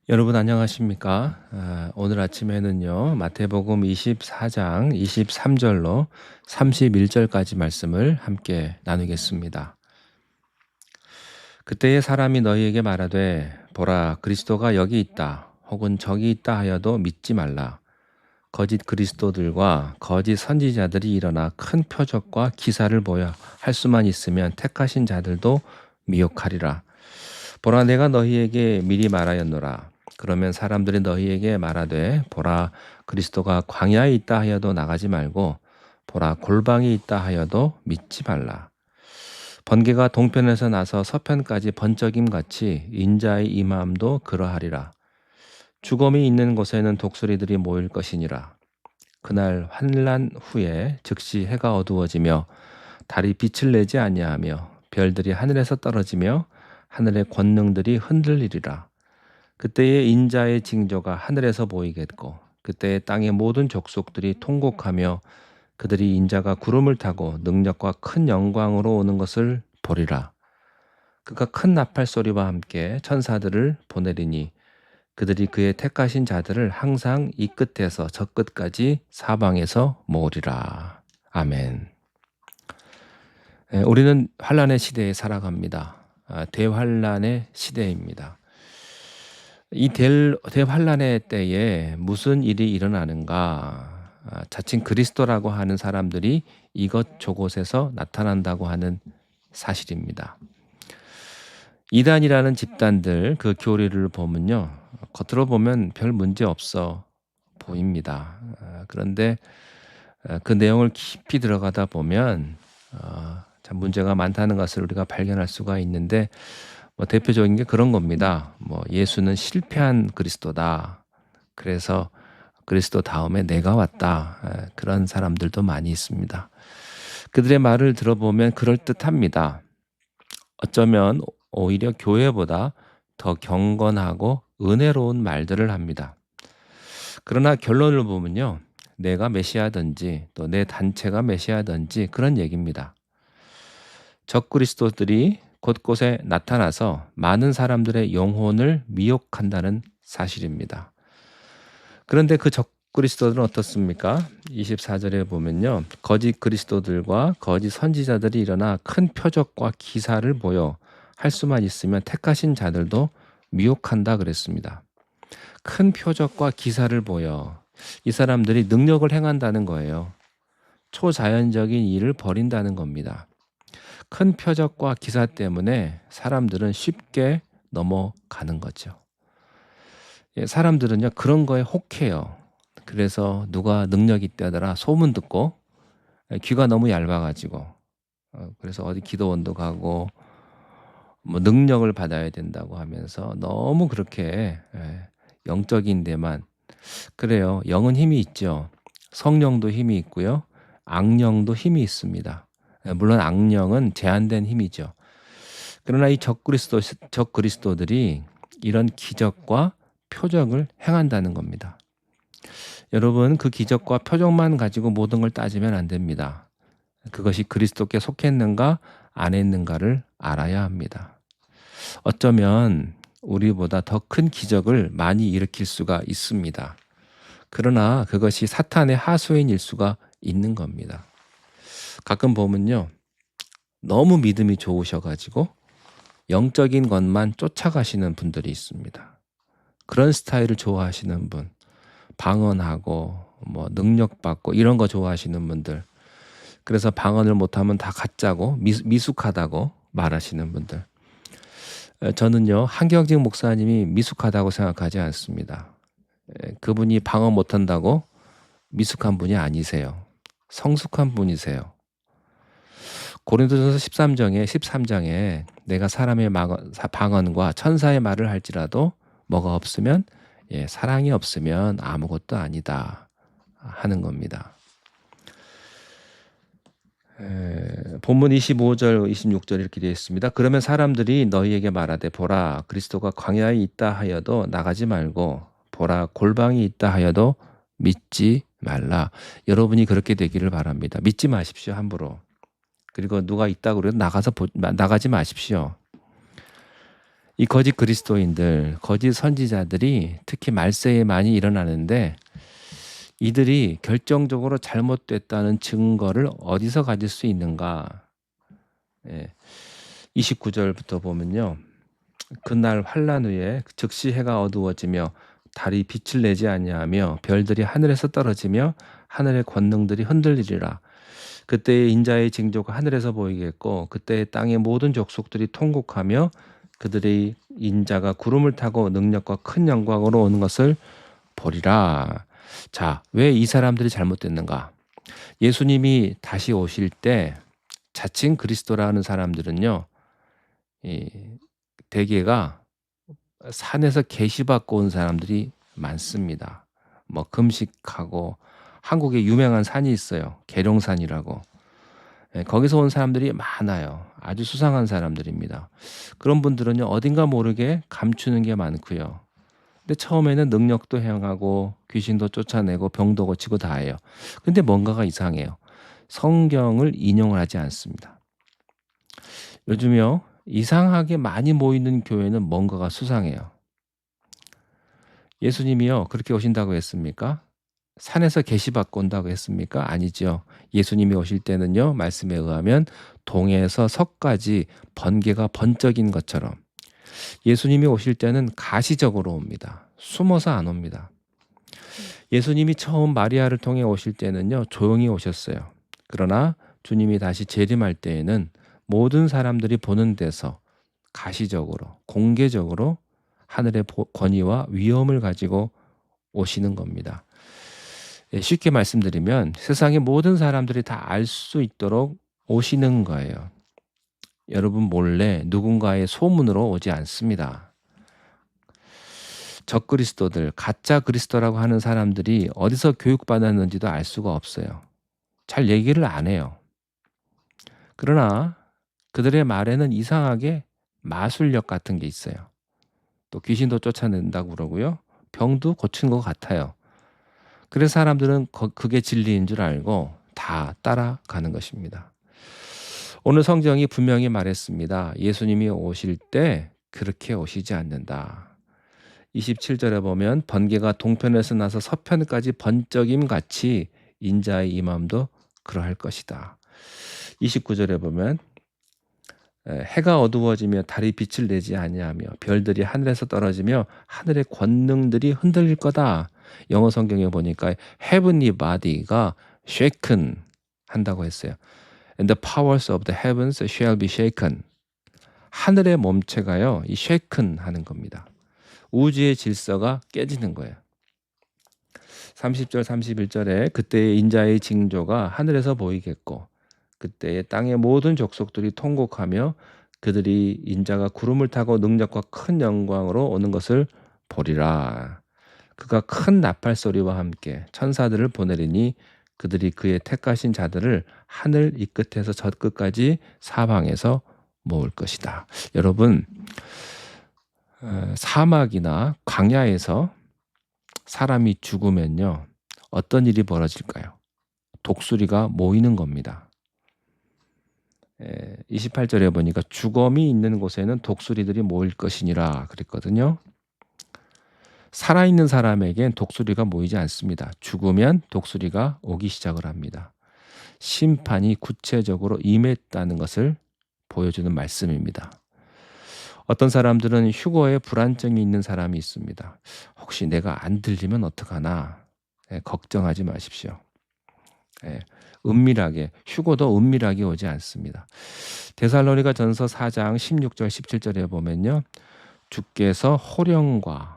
여러분 안녕하십니까? 오늘 아침에는요. 마태복음 24장 23절로 31절까지 말씀을 함께 나누겠습니다. 그때의 사람이 너희에게 말하되 보라 그리스도가 여기 있다 혹은 저기 있다 하여도 믿지 말라. 거짓 그리스도들과 거짓 선지자들이 일어나 큰 표적과 기사를 보여 할 수만 있으면 택하신 자들도 미혹하리라. 보라 내가 너희에게 미리 말하였노라. 그러면 사람들이 너희에게 말하되 보라 그리스도가 광야에 있다 하여도 나가지 말고 보라 골방에 있다 하여도 믿지 말라. 번개가 동편에서 나서 서편까지 번쩍임 같이 인자의 임함도 그러하리라. 죽음이 있는 곳에는 독수리들이 모일 것이니라. 그날 환난 후에 즉시 해가 어두워지며 달이 빛을 내지 아니하며 별들이 하늘에서 떨어지며 하늘의 권능들이 흔들리리라. 그때의 인자의 징조가 하늘에서 보이겠고 그때의 땅의 모든 족속들이 통곡하며 그들이 인자가 구름을 타고 능력과 큰 영광으로 오는 것을 보리라. 그가 큰 나팔 소리와 함께 천사들을 보내리니 그들이 그의 택하신 자들을 항상 이 끝에서 저 끝까지 사방에서 모으리라. 아멘. 우리는 환란의 시대에 살아갑니다. 대환란의 시대입니다. 이 대환란의 때에 무슨 일이 일어나는가? 자칭 그리스도라고 하는 사람들이 이것 저곳에서 나타난다고 하는 사실입니다. 이단이라는 집단들 그 교리를 보면요. 겉으로 보면 별 문제 없어 보입니다. 그런데 그 내용을 깊이 들어가다 보면 참 문제가 많다는 것을 우리가 발견할 수가 있는데 대표적인 게 그런 겁니다. 예수는 실패한 그리스도다. 그래서 그리스도 다음에 내가 왔다. 그런 사람들도 많이 있습니다. 그들의 말을 들어보면 그럴듯합니다. 어쩌면 오히려 교회보다 더 경건하고 은혜로운 말들을 합니다. 그러나 결론을 보면요. 내가 메시아든지 또 내 단체가 메시아든지 그런 얘기입니다. 적그리스도들이 곳곳에 나타나서 많은 사람들의 영혼을 미혹한다는 사실입니다. 그런데 그 적그리스도들은 어떻습니까? 24절에 보면요. 거짓 그리스도들과 거짓 선지자들이 일어나 큰 표적과 기사를 보여 할 수만 있으면 택하신 자들도 미혹한다 그랬습니다. 큰 표적과 기사를 보여 이 사람들이 능력을 행한다는 거예요. 초자연적인 일을 벌인다는 겁니다. 큰 표적과 기사 때문에 사람들은 쉽게 넘어가는 거죠. 사람들은요 그런 거에 혹해요. 그래서 누가 능력 있다더라 소문 듣고 귀가 너무 얇아가지고 그래서 어디 기도원도 가고 능력을 받아야 된다고 하면서 너무 그렇게 영적인 데만 그래요. 영은 힘이 있죠. 성령도 힘이 있고요. 악령도 힘이 있습니다. 물론 악령은 제한된 힘이죠. 그러나 이 적그리스도들이 이런 기적과 표적을 행한다는 겁니다. 여러분 그 기적과 표적만 가지고 모든 걸 따지면 안 됩니다. 그것이 그리스도께 속했는가 안 했는가를 알아야 합니다. 어쩌면 우리보다 더 큰 기적을 많이 일으킬 수가 있습니다. 그러나 그것이 사탄의 하소연일 수가 있는 겁니다. 가끔 보면요. 너무 믿음이 좋으셔가지고 영적인 것만 쫓아가시는 분들이 있습니다. 그런 스타일을 좋아하시는 분, 방언하고 능력받고 이런 거 좋아하시는 분들, 그래서 방언을 못하면 다 가짜고 미숙하다고 말하시는 분들. 저는요 한경직 목사님이 미숙하다고 생각하지 않습니다. 그분이 방언 못한다고 미숙한 분이 아니세요. 성숙한 분이세요. 고린도전서 13장에 내가 사람의 방언과 천사의 말을 할지라도 뭐가 없으면 사랑이 없으면 아무것도 아니다 하는 겁니다. 본문 25절 26절 이렇게 되어 있습니다. 그러면 사람들이 너희에게 말하되 보라 그리스도가 광야에 있다 하여도 나가지 말고 보라 골방이 있다 하여도 믿지 말라. 여러분이 그렇게 되기를 바랍니다. 믿지 마십시오 함부로. 그리고 누가 있다고 그래도 나가지 마십시오. 이 거짓 그리스도인들, 거짓 선지자들이 특히 말세에 많이 일어나는데 이들이 결정적으로 잘못됐다는 증거를 어디서 가질 수 있는가? 예. 29절부터 보면요. 그날 환란 후에 즉시 해가 어두워지며 달이 빛을 내지 아니하며 별들이 하늘에서 떨어지며 하늘의 권능들이 흔들리리라. 그때의 인자의 징조가 하늘에서 보이겠고 그때의 땅의 모든 족속들이 통곡하며 그들의 인자가 구름을 타고 능력과 큰 영광으로 오는 것을 보리라. 자, 왜 이 사람들이 잘못됐는가? 예수님이 다시 오실 때 자칭 그리스도라는 사람들은요, 이 대개가 산에서 계시받고 온 사람들이 많습니다. 뭐 금식하고 한국에 유명한 산이 있어요. 계룡산이라고. 예, 거기서 온 사람들이 많아요. 아주 수상한 사람들입니다. 그런 분들은요, 어딘가 모르게 감추는 게 많고요. 근데 처음에는 능력도 행하고 귀신도 쫓아내고 병도 고치고 다 해요. 근데 뭔가가 이상해요. 성경을 인용을 하지 않습니다. 요즘요, 이상하게 많이 모이는 교회는 뭔가가 수상해요. 예수님이요, 그렇게 오신다고 했습니까? 산에서 계시받고 온다고 했습니까? 아니죠. 예수님이 오실 때는요, 말씀에 의하면 동에서 석까지 번개가 번쩍인 것처럼 예수님이 오실 때는 가시적으로 옵니다. 숨어서 안 옵니다. 예수님이 처음 마리아를 통해 오실 때는요, 조용히 오셨어요. 그러나 주님이 다시 재림할 때에는 모든 사람들이 보는 데서 가시적으로, 공개적으로 하늘의 권위와 위엄을 가지고 오시는 겁니다. 예, 쉽게 말씀드리면 세상의 모든 사람들이 다 알 수 있도록 오시는 거예요. 여러분 몰래 누군가의 소문으로 오지 않습니다. 적그리스도들, 가짜 그리스도라고 하는 사람들이 어디서 교육받았는지도 알 수가 없어요. 잘 얘기를 안 해요. 그러나 그들의 말에는 이상하게 마술력 같은 게 있어요. 또 귀신도 쫓아낸다고 그러고요. 병도 고친 것 같아요. 그래서 사람들은 그게 진리인 줄 알고 다 따라가는 것입니다. 오늘 성경이 분명히 말했습니다. 예수님이 오실 때 그렇게 오시지 않는다. 27절에 보면 번개가 동편에서 나서 서편까지 번쩍임 같이 인자의 임함도 그러할 것이다. 29절에 보면 해가 어두워지며 달이 빛을 내지 아니하며 별들이 하늘에서 떨어지며 하늘의 권능들이 흔들릴 거다. 영어 성경에 보니까 heavenly body가 shaken 한다고 했어요. And the powers of the heavens shall be shaken. 하늘의 몸체가요, 이 shaken 하는 겁니다. 우주의 질서가 깨지는 거예요. 30절 31절에 그때의 인자의 징조가 하늘에서 보이겠고 그때의 땅의 모든 족속들이 통곡하며 그들이 인자가 구름을 타고 능력과 큰 영광으로 오는 것을 보리라. 그가 큰 나팔 소리와 함께 천사들을 보내리니 그들이 그의 택하신 자들을 하늘 이 끝에서 저 끝까지 사방에서 모을 것이다. 여러분, 사막이나 광야에서 사람이 죽으면요, 어떤 일이 벌어질까요? 독수리가 모이는 겁니다. 28절에 보니까 죽음이 있는 곳에는 독수리들이 모일 것이니라 그랬거든요. 살아있는 사람에겐 독수리가 모이지 않습니다. 죽으면 독수리가 오기 시작을 합니다. 심판이 구체적으로 임했다는 것을 보여주는 말씀입니다. 어떤 사람들은 휴거에 불안증이 있는 사람이 있습니다. 혹시 내가 안 들리면 어떡하나? 걱정하지 마십시오. 은밀하게, 휴거도 은밀하게 오지 않습니다. 데살로니가 전서 4장 16절 17절에 보면요, 주께서 호령과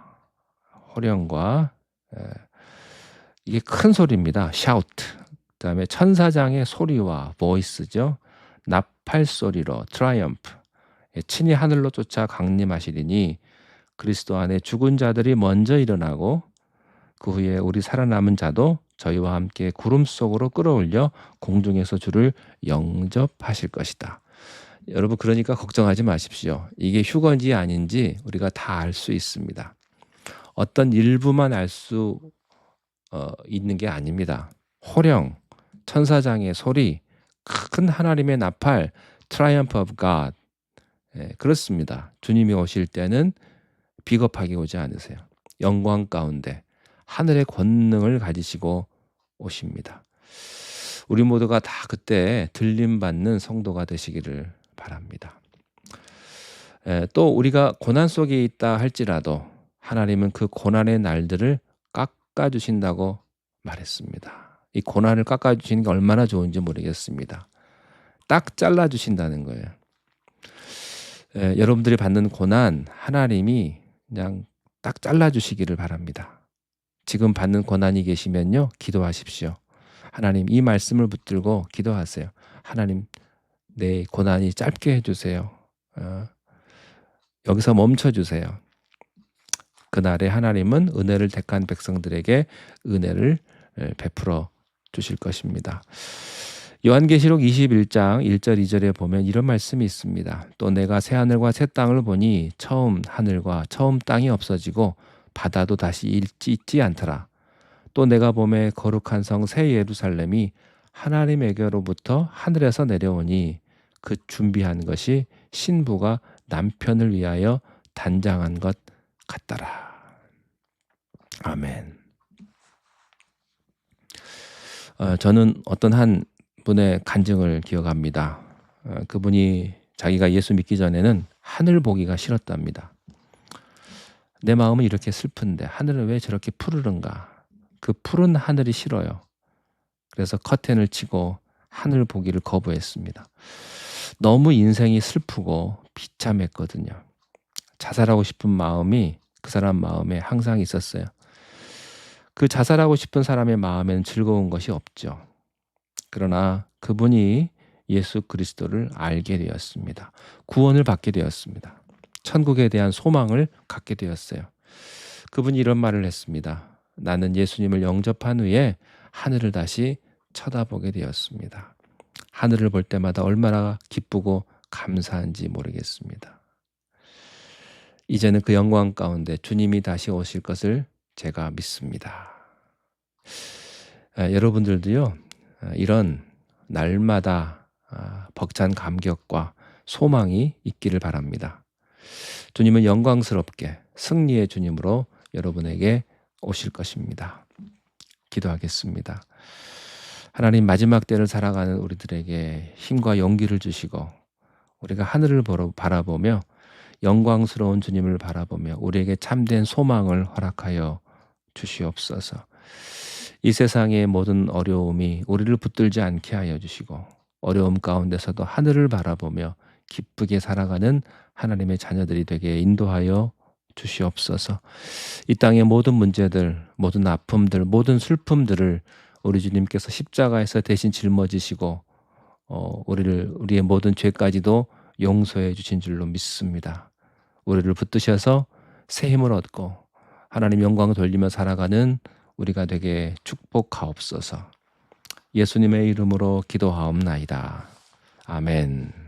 이게 큰 소리입니다. shout. 그다음에 천사장의 소리와 voice죠. 나팔 소리로 triumph. 친히 하늘로 쫓아 강림하시리니 그리스도 안에 죽은 자들이 먼저 일어나고 그 후에 우리 살아남은 자도 저희와 함께 구름 속으로 끌어올려 공중에서 주를 영접하실 것이다. 여러분, 그러니까 걱정하지 마십시오. 이게 휴거인지 아닌지 우리가 다 알 수 있습니다. 어떤 일부만 알 수 있는 게 아닙니다. 호령, 천사장의 소리, 큰 하나님의 나팔, Triumph of God, 그렇습니다. 주님이 오실 때는 비겁하게 오지 않으세요. 영광 가운데 하늘의 권능을 가지시고 오십니다. 우리 모두가 다 그때 들림받는 성도가 되시기를 바랍니다. 또 우리가 고난 속에 있다 할지라도 하나님은 그 고난의 날들을 깎아주신다고 말했습니다. 이 고난을 깎아주시는 게 얼마나 좋은지 모르겠습니다. 딱 잘라주신다는 거예요. 여러분들이 받는 고난 하나님이 그냥 딱 잘라주시기를 바랍니다. 지금 받는 고난이 계시면요, 기도하십시오. 하나님, 이 말씀을 붙들고 기도하세요. 하나님, 내 고난이 짧게 해주세요. 여기서 멈춰주세요. 그날에 하나님은 은혜를 택한 백성들에게 은혜를 베풀어 주실 것입니다. 요한계시록 21장 1절 2절에 보면 이런 말씀이 있습니다. 또 내가 새 하늘과 새 땅을 보니 처음 하늘과 처음 땅이 없어지고 바다도 다시 있지 않더라. 또 내가 보매 거룩한 성 새 예루살렘이 하나님에게로부터 하늘에서 내려오니 그 준비한 것이 신부가 남편을 위하여 단장한 것 같더라. 아멘. 저는 어떤 한 분의 간증을 기억합니다. 그분이 자기가 예수 믿기 전에는 하늘 보기가 싫었답니다. 내 마음은 이렇게 슬픈데 하늘은 왜 저렇게 푸르른가? 그 푸른 하늘이 싫어요. 그래서 커튼을 치고 하늘 보기를 거부했습니다. 너무 인생이 슬프고 비참했거든요. 자살하고 싶은 마음이 그 사람 마음에 항상 있었어요. 그 자살하고 싶은 사람의 마음에는 즐거운 것이 없죠. 그러나 그분이 예수 그리스도를 알게 되었습니다. 구원을 받게 되었습니다. 천국에 대한 소망을 갖게 되었어요. 그분이 이런 말을 했습니다. 나는 예수님을 영접한 후에 하늘을 다시 쳐다보게 되었습니다. 하늘을 볼 때마다 얼마나 기쁘고 감사한지 모르겠습니다. 이제는 그 영광 가운데 주님이 다시 오실 것을 제가 믿습니다. 여러분들도요, 이런 날마다 벅찬 감격과 소망이 있기를 바랍니다. 주님은 영광스럽게 승리의 주님으로 여러분에게 오실 것입니다. 기도하겠습니다. 하나님, 마지막 때를 살아가는 우리들에게 힘과 용기를 주시고 우리가 하늘을 바라보며 영광스러운 주님을 바라보며 우리에게 참된 소망을 허락하여 주시옵소서. 이 세상의 모든 어려움이 우리를 붙들지 않게 하여 주시고 어려움 가운데서도 하늘을 바라보며 기쁘게 살아가는 하나님의 자녀들이 되게 인도하여 주시옵소서. 이 땅의 모든 문제들, 모든 아픔들, 모든 슬픔들을 우리 주님께서 십자가에서 대신 짊어지시고 우리의 모든 죄까지도 용서해 주신 줄로 믿습니다. 우리를 붙드셔서 새 힘을 얻고 하나님 영광을 돌리며 살아가는 우리가 되게 축복하옵소서. 예수님의 이름으로 기도하옵나이다. 아멘.